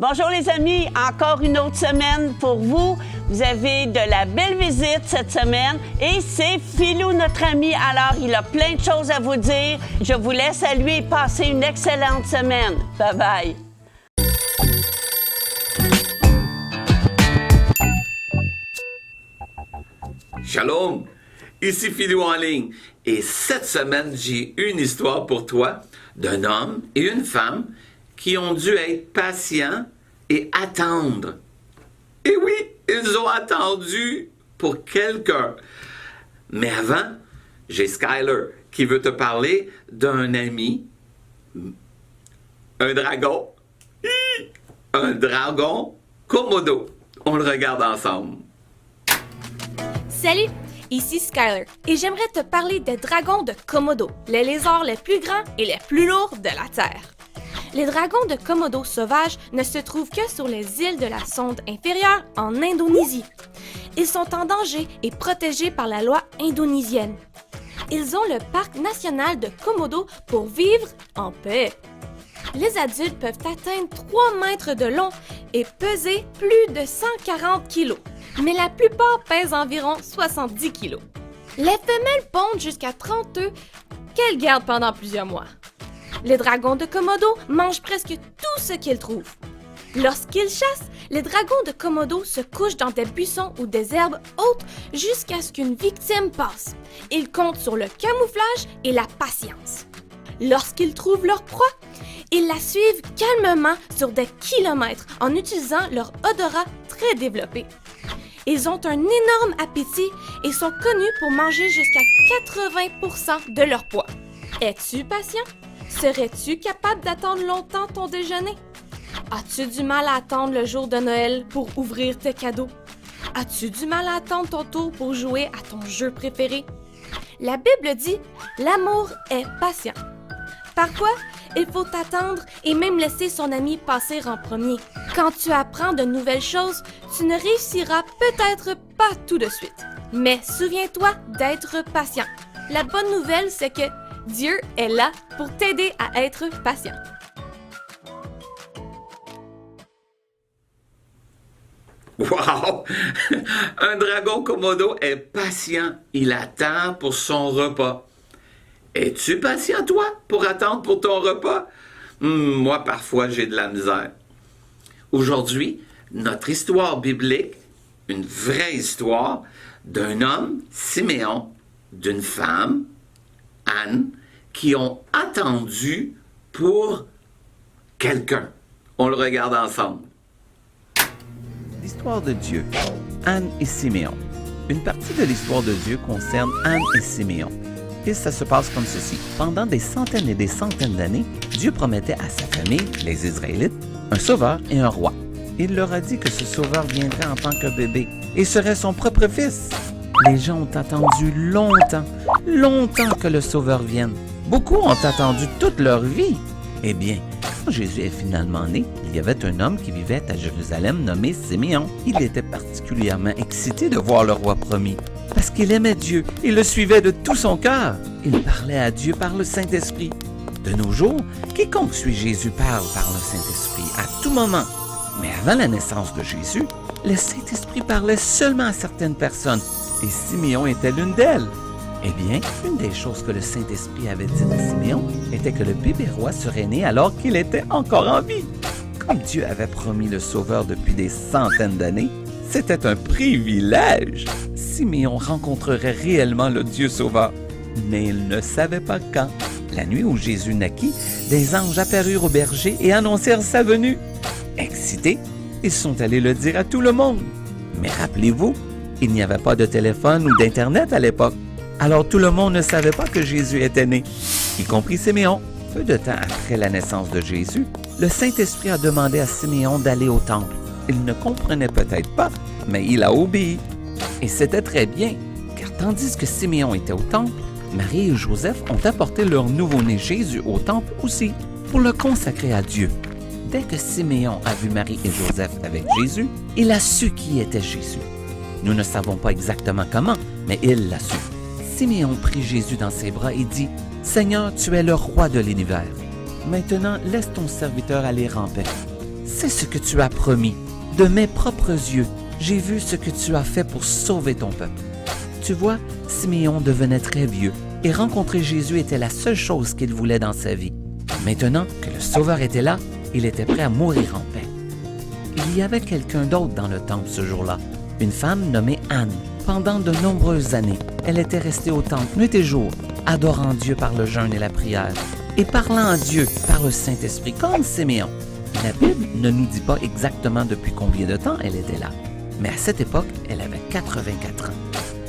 Bonjour les amis, encore une autre semaine pour vous. Vous avez de la belle visite cette semaine et c'est Philou, notre ami. Alors, il a plein de choses à vous dire. Je vous laisse à lui et passer une excellente semaine. Bye bye. Shalom, ici Philou en ligne. Et cette semaine, j'ai une histoire pour toi d'un homme et une femme qui ont dû être patients et attendre. Et oui, ils ont attendu pour quelqu'un. Mais avant, j'ai Skyler qui veut te parler d'un ami, un dragon, Komodo. On le regarde ensemble. Salut, ici Skyler et j'aimerais te parler des dragons de Komodo, les lézards les plus grands et les plus lourds de la Terre. Les dragons de Komodo sauvages ne se trouvent que sur les îles de la sonde inférieure en Indonésie. Ils sont en danger et protégés par la loi indonésienne. Ils ont le parc national de Komodo pour vivre en paix. Les adultes peuvent atteindre 3 mètres de long et peser plus de 140 kilos, mais la plupart pèsent environ 70 kilos. Les femelles pondent jusqu'à 30 œufs qu'elles gardent pendant plusieurs mois. Les dragons de Komodo mangent presque tout ce qu'ils trouvent. Lorsqu'ils chassent, les dragons de Komodo se couchent dans des buissons ou des herbes hautes jusqu'à ce qu'une victime passe. Ils comptent sur le camouflage et la patience. Lorsqu'ils trouvent leur proie, ils la suivent calmement sur des kilomètres en utilisant leur odorat très développé. Ils ont un énorme appétit et sont connus pour manger jusqu'à 80% de leur poids. Es-tu patient? Serais-tu capable d'attendre longtemps ton déjeuner? As-tu du mal à attendre le jour de Noël pour ouvrir tes cadeaux? As-tu du mal à attendre ton tour pour jouer à ton jeu préféré? La Bible dit « L'amour est patient ». Parfois, il faut attendre et même laisser son ami passer en premier. Quand tu apprends de nouvelles choses, tu ne réussiras peut-être pas tout de suite. Mais souviens-toi d'être patient. La bonne nouvelle, c'est que Dieu est là pour t'aider à être patient. Wow! Un dragon Komodo est patient. Il attend pour son repas. Es-tu patient, toi, pour attendre pour ton repas? Moi, parfois, j'ai de la misère. Aujourd'hui, notre histoire biblique, une vraie histoire d'un homme, Siméon, d'une femme, Anne, qui ont attendu pour quelqu'un. On le regarde ensemble. L'histoire de Dieu, Anne et Siméon. Une partie de l'histoire de Dieu concerne Anne et Siméon. Et ça se passe comme ceci. Pendant des centaines et des centaines d'années, Dieu promettait à sa famille, les Israélites, un sauveur et un roi. Il leur a dit que ce sauveur viendrait en tant que bébé et serait son propre fils. Les gens ont attendu longtemps que le sauveur vienne. Beaucoup ont attendu toute leur vie. Eh bien, quand Jésus est finalement né, il y avait un homme qui vivait à Jérusalem nommé Siméon. Il était particulièrement excité de voir le roi promis, parce qu'il aimait Dieu et le suivait de tout son cœur. Il parlait à Dieu par le Saint-Esprit. De nos jours, quiconque suit Jésus parle par le Saint-Esprit à tout moment. Mais avant la naissance de Jésus, le Saint-Esprit parlait seulement à certaines personnes, et Siméon était l'une d'elles. Eh bien, une des choses que le Saint-Esprit avait dit à Siméon était que le bébé roi serait né alors qu'il était encore en vie. Comme Dieu avait promis le Sauveur depuis des centaines d'années, c'était un privilège. Siméon rencontrerait réellement le Dieu Sauveur, mais il ne savait pas quand. La nuit où Jésus naquit, des anges apparurent au berger et annoncèrent sa venue. Excités, ils sont allés le dire à tout le monde. Mais rappelez-vous, il n'y avait pas de téléphone ou d'Internet à l'époque. Alors tout le monde ne savait pas que Jésus était né, y compris Siméon. Peu de temps après la naissance de Jésus, le Saint-Esprit a demandé à Siméon d'aller au temple. Il ne comprenait peut-être pas, mais il a obéi. Et c'était très bien, car tandis que Siméon était au temple, Marie et Joseph ont apporté leur nouveau-né Jésus au temple aussi, pour le consacrer à Dieu. Dès que Siméon a vu Marie et Joseph avec Jésus, il a su qui était Jésus. Nous ne savons pas exactement comment, mais il l'a su. Siméon prit Jésus dans ses bras et dit « Seigneur, tu es le roi de l'univers. Maintenant, laisse ton serviteur aller en paix. sais ce que tu as promis. De mes propres yeux, j'ai vu ce que tu as fait pour sauver ton peuple. » Tu vois, Siméon devenait très vieux et rencontrer Jésus était la seule chose qu'il voulait dans sa vie. Maintenant que le Sauveur était là, il était prêt à mourir en paix. Il y avait quelqu'un d'autre dans le temple ce jour-là, une femme nommée Anne. Pendant de nombreuses années, elle était restée au temple nuit et jour, adorant Dieu par le jeûne et la prière, et parlant à Dieu par le Saint-Esprit, comme Siméon. La Bible ne nous dit pas exactement depuis combien de temps elle était là, mais à cette époque, elle avait 84 ans.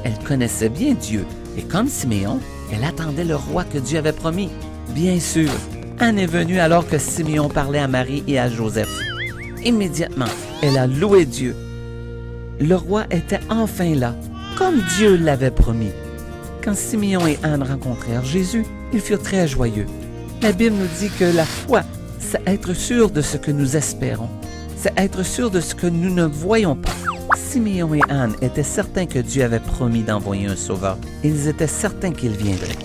Elle connaissait bien Dieu, et comme Siméon, elle attendait le roi que Dieu avait promis. Bien sûr, Anne est venue alors que Siméon parlait à Marie et à Joseph. Immédiatement, elle a loué Dieu. Le roi était enfin là, comme Dieu l'avait promis. Quand Siméon et Anne rencontrèrent Jésus, ils furent très joyeux. La Bible nous dit que la foi, c'est être sûr de ce que nous espérons. C'est être sûr de ce que nous ne voyons pas. Siméon et Anne étaient certains que Dieu avait promis d'envoyer un sauveur. Ils étaient certains qu'il viendrait.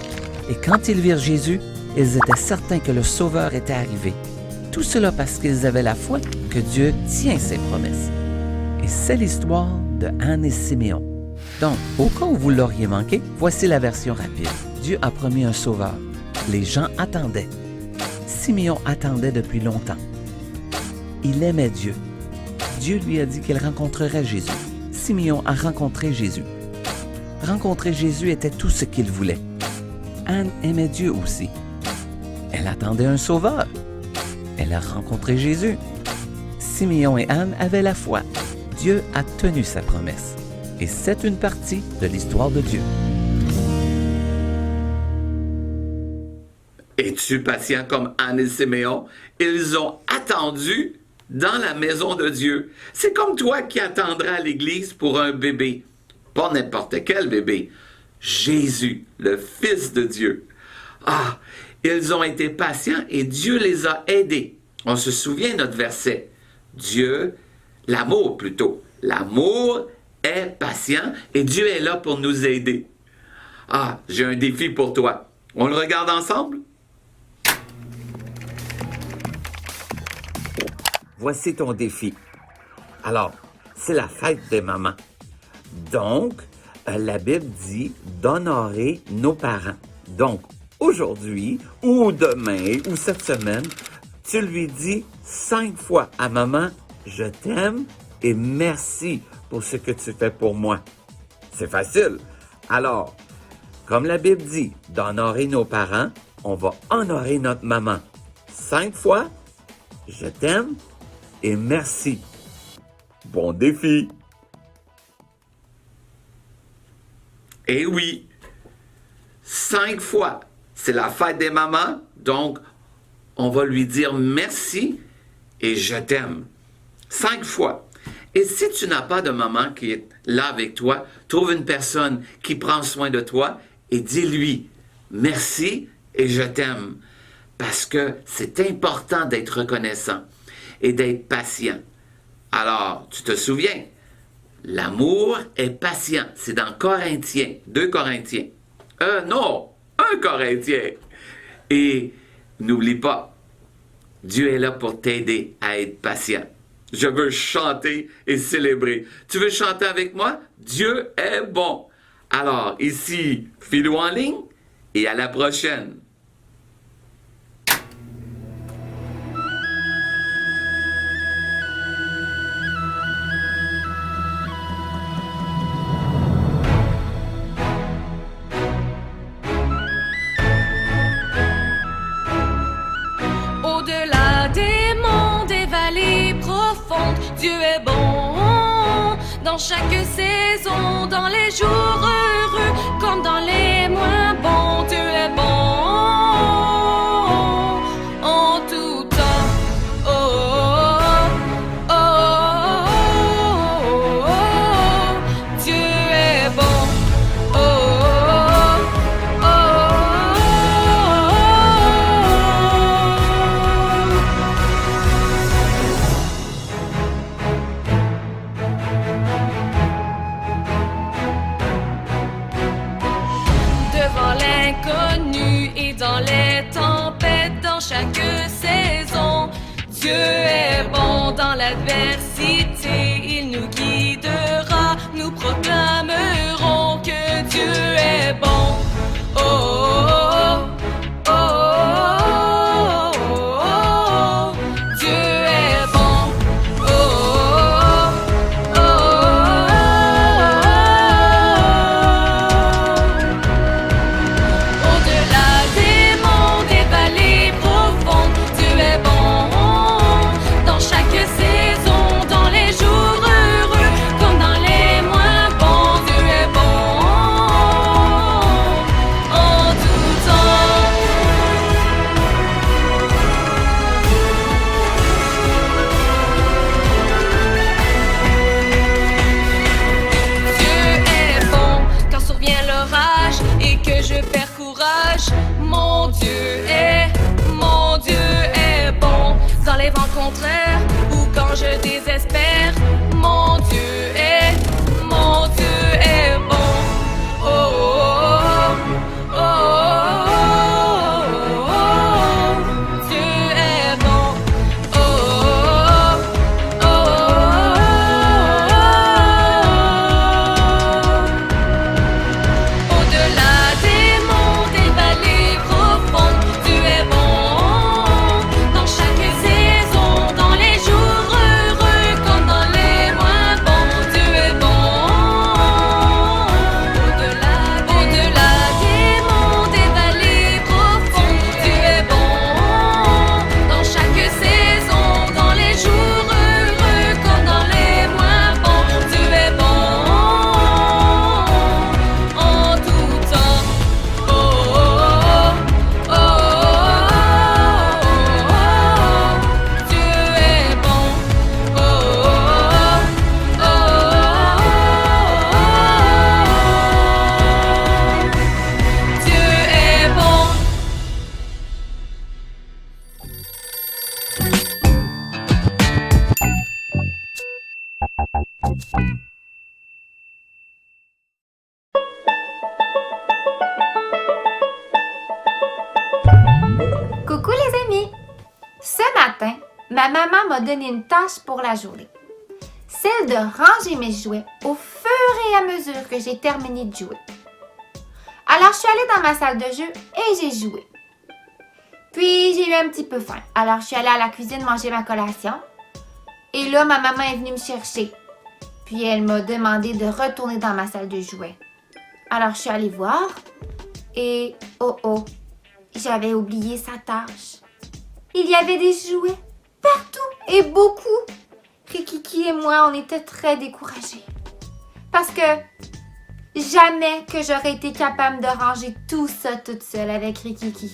Et quand ils virent Jésus, ils étaient certains que le sauveur était arrivé. Tout cela parce qu'ils avaient la foi que Dieu tient ses promesses. Et c'est l'histoire de Anne et Siméon. Donc, au cas où vous l'auriez manqué, voici la version rapide. Dieu a promis un sauveur. Les gens attendaient. Siméon attendait depuis longtemps. Il aimait Dieu. Dieu lui a dit qu'il rencontrerait Jésus. Siméon a rencontré Jésus. Rencontrer Jésus était tout ce qu'il voulait. Anne aimait Dieu aussi. Elle attendait un sauveur. Elle a rencontré Jésus. Siméon et Anne avaient la foi. Dieu a tenu sa promesse. Et c'est une partie de l'histoire de Dieu. Es-tu patient comme Anne et Siméon? Ils ont attendu dans la maison de Dieu. C'est comme toi qui attendras à l'église pour un bébé. Pas n'importe quel bébé. Jésus, le Fils de Dieu. Ah, ils ont été patients et Dieu les a aidés. On se souvient de notre verset. Dieu, l'amour plutôt. L'amour est patient et Dieu est là pour nous aider. Ah, j'ai un défi pour toi. On le regarde ensemble? Voici ton défi. Alors, c'est la fête des mamans. Donc, la Bible dit d'honorer nos parents. Donc, aujourd'hui, ou demain, ou cette semaine, tu lui dis 5 fois à maman, je t'aime et merci pour ce que tu fais pour moi. C'est facile. Alors, comme la Bible dit d'honorer nos parents, on va honorer notre maman. 5 fois, je t'aime et merci. Bon défi! Eh oui, 5 fois. C'est la fête des mamans, donc on va lui dire merci et je t'aime. 5 fois. Et si tu n'as pas de maman qui est là avec toi, trouve une personne qui prend soin de toi et dis-lui merci et je t'aime. Parce que c'est important d'être reconnaissant et d'être patient. Alors, tu te souviens, l'amour est patient. C'est dans Corinthiens, 2 Corinthiens. Non, 1 Corinthien. Et n'oublie pas, Dieu est là pour t'aider à être patient. Je veux chanter et célébrer. Tu veux chanter avec moi? Dieu est bon. Alors, ici, Philou en ligne et à la prochaine. Au-delà des monts, des vallées profondes, Dieu est bon. Dans chaque saison, dans les jours heureux, comme dans les moins bons, Dieu est bon. En tout temps, oh, oh, oh, oh, oh, Dieu est bon. Oh, oh, oh, devant l'inconnu et dans l'adversité, il nous guidera, nous proclamerons que Dieu est bon. Oh, oh, oh, oh, oh, oh, Dieu est bon. Oh, oh, oh, oh, oh. Au-delà des monts, des vallées profondes, Dieu est bon. Dans chaque saison, dans les jours heureux, comme dans les moins bons, Dieu est bon. En tout temps. Dieu est bon quand survient l'orage et que je perds courage. Mon Dieu est bon dans les vents contraires ou quand je désespère. Mon Dieu est bon. Oh, oh, oh, oh, oh, oh, Dieu est bon. Oh, oh, oh, oh, oh. Au-delà des monts, des vallées profondes, Dieu est bon. Dans chaque saison, dans les jours heureux, comme dans les moins bons, Dieu est bon. Au-delà des monts, des vallées profondes, Dieu est bon. Dans chaque saison, dans les jours heureux, comme dans les moins bons, Dieu est bon. En tout temps. Oh, oh, oh, oh, oh, Dieu est bon. Oh, oh, oh, Dieu est bon. Coucou les amis! Ce matin, ma maman m'a donné une tâche pour la journée. Celle de ranger mes jouets au fur et à mesure que j'ai terminé de jouer. Alors je suis allée dans ma salle de jeu et j'ai joué. Puis j'ai eu un petit peu faim. Alors je suis allée à la cuisine manger ma collation. Et là, ma maman est venue me chercher. Puis elle m'a demandé de retourner dans ma salle de jouets. Alors je suis allée voir et oh, j'avais oublié sa tâche. Il y avait des jouets partout et beaucoup. Rikiki et moi, on était très découragés. Parce que jamais que j'aurais été capable de ranger tout ça toute seule avec Rikiki.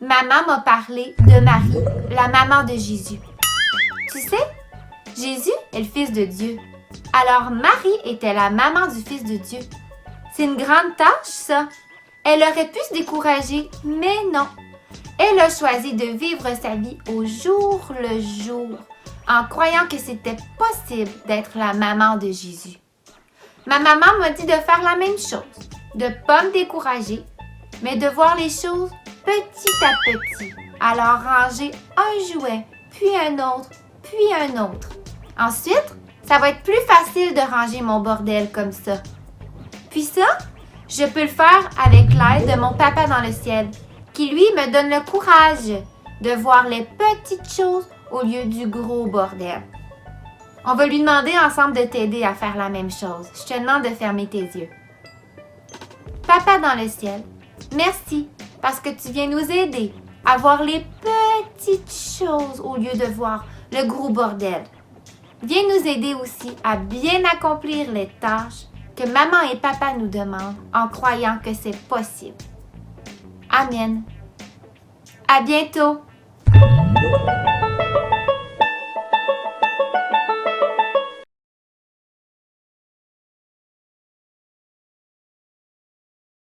Maman m'a parlé de Marie, la maman de Jésus. Tu sais, Jésus est le fils de Dieu. Alors Marie était la maman du fils de Dieu. C'est une grande tâche, ça. Elle aurait pu se décourager, mais non. Elle a choisi de vivre sa vie au jour le jour, en croyant que c'était possible d'être la maman de Jésus. Ma maman m'a dit de faire la même chose, de ne pas me décourager, mais de voir les choses petit à petit. Alors ranger un jouet, puis un autre, puis un autre. Ensuite, ça va être plus facile de ranger mon bordel comme ça. Puis ça, je peux le faire avec l'aide de mon papa dans le ciel, qui lui me donne le courage de voir les petites choses au lieu du gros bordel. On va lui demander ensemble de t'aider à faire la même chose. Je te demande de fermer tes yeux. Papa dans le ciel, merci parce que tu viens nous aider à voir les petites choses au lieu de voir le gros bordel. Viens nous aider aussi à bien accomplir les tâches que maman et papa nous demandent en croyant que c'est possible. Amen. À bientôt.